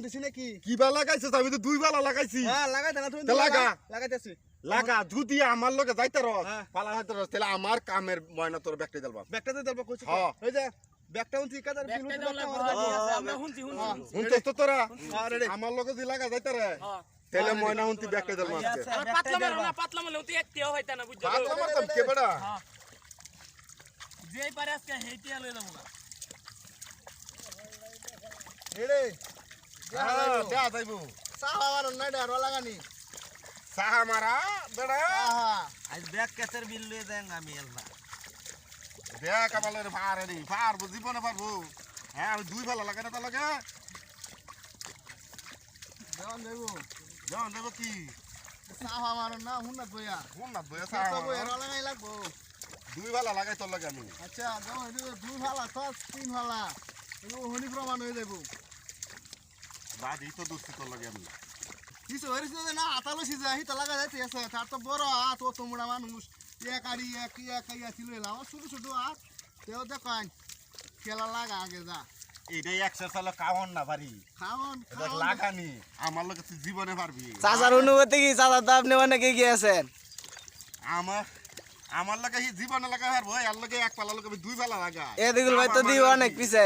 দিছি নাকি কি বা লাগাইছিস আমি তো দুই বালা লাগাইছি হ্যাঁ লাগাই দেনা তুমি লাগা লাগাইতেছি লাগা যদি আমার লগে যাইতে রস পালা হইতে রস তাহলে আমার কামের ময়না তোর ব্যাকটে দিলবা ব্যাগটাতে দেব কইছি হ্যাঁ এই যে ব্যাগটা উন ঠিক আছে বিল আমরা হুনছি হুনছস তো তোরা আমার লগে দি লাগা যাইতে রে তাহলে ময়না হুনতি ব্যাকটে দিলবা আজকে আর পাতলা মারলে তুই একটিও হইতা না বুঝছো পাতলা মারতাম কে বড়া যেই পারে আজকে হেইটিয়া লই যাবো না এড়ে হ্যাঁ দেয়া যাইবো সাহা মারন না ডর লাগানি সাহা মারা বড়া আহা আজ ব্যাগ কেসের বিল লয়ে দেন আমি এলনা দেয়া কামালের ভারে নি পারবো জীবনে পারবো হ্যাঁ আমি দুই বালা লাগাই না তার লগে দেওয়ান দেবো জন দেব কি সাহা মারন না হুন না বইয়া কোন না বয়া সাহা তো বইয়া লাগাই লাগবো দুই বালা লাগাই তোর লগে আমি আচ্ছা দাও এই দুই ভালা তো তিন ভালা এগুলো হনি প্রমাণ হয়ে যাবো বাদি তো দুস্তি তোর লগে আমি কিছু হরিস না আতালো সিজা হি তো লাগা যাইতে আছে তার তো বড় হাত ও তোমরা মানুষ এক আড়ি এক ইয়া ছিল এলাম ছোট ছোট হাত তেও দেখান খেলা লাগা আগে যা এইটাই এক্সারসাইজ কাওন না পারি খাওন এটা লাগানি আমার লগে তুই জীবনে পারবি চাচার অনুভূতি কি চাচা তো আপনি অনেক এগিয়ে আছেন আমার লগে হি জীবনে লাগা পারবো এর লগে এক পালা লগে আমি দুই পালা লাগা এ দিগুল ভাই তো দিও অনেক পিছে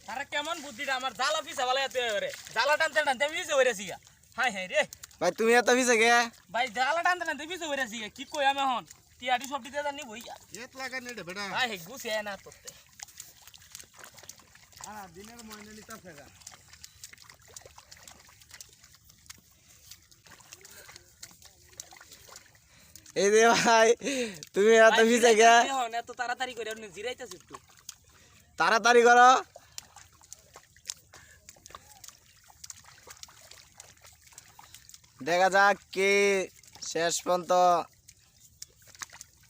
তারা কেমন বুদ্ধিটা আমার জালা পিছা বলে এত রে জালা টানতে টানতে পিছে হইরাছি হাই হাই রে ভাই তুমি এত পিছে গে ভাই জালা টানতে টানতে পিছে হইরাছি কি কই আমি এখন টিয়াডি সব দিতে জানি বইয়া এত লাগানি রে বেটা হাই হে গুছে না তোতে দিনের ময়না নিতে ফেগা এই যে ভাই তুমি এত পিছে গে এখন এত তাড়াতাড়ি করে আপনি জিরাইতেছিস একটু তাড়াতাড়ি করো দেখা যাক কি শেষ পর্যন্ত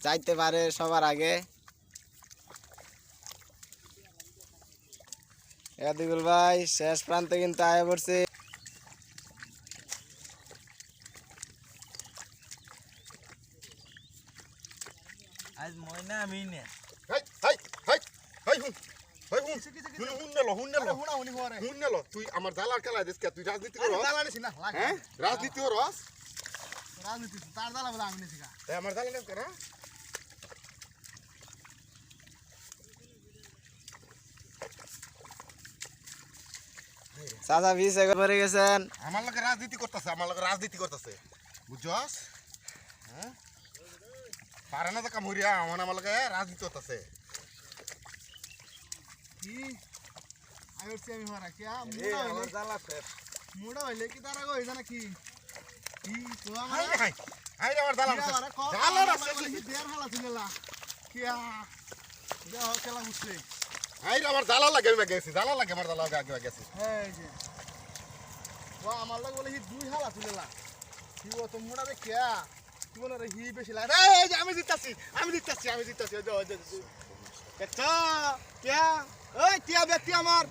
যাইতে পারে সবার আগে এদিকুল ভাই শেষ প্রান্তে কিন্তু আয় পড়ছে আজ ময়না আমি নে হাই হাই হাই হাই হুন হাই হুন হুন নেলো হুনা হুনি হরে হুন নেলো তুই আমার জালার খেলা দিস কে তুই রাজনীতি করস দালা নিছি না লাগা হ্যাঁ রাজনীতি করস রাজনীতি তার দালা বলে আমি নিছি তাই আমার জালা নেস করা চাচা পিছে পড়ে গেছেন আমার লগে রাজনীতি করতেছে বুঝছস হ্যাঁ পারে না তো কামুরিয়া আমার লগে রাজনীতি করতেছে কি আইছি আমি হরা কি মুড়া হইলে জালা শেষ মুড়া হইলে কি তারা কই জানা কি কি তো হাই আমার হাই হাই রে আমার জালা জালা না শেষ কি দেড় হালা ছিলা কি দেহ খেলা উঠছে হাই রে আমার জালা লাগে আমি গেছি জালা লাগে আমার জালা আগে গেছি এই যে ও আমার লাগে বলে হি দুই হালা ছিলা কি ও তো মুড়া দে কিয়া কি বলে রে হি বেশি লাগে এই যে আমি জিততাছি ওই যে কেচ্চা কিয়া ওই টিয়া ব্যক্তি আমার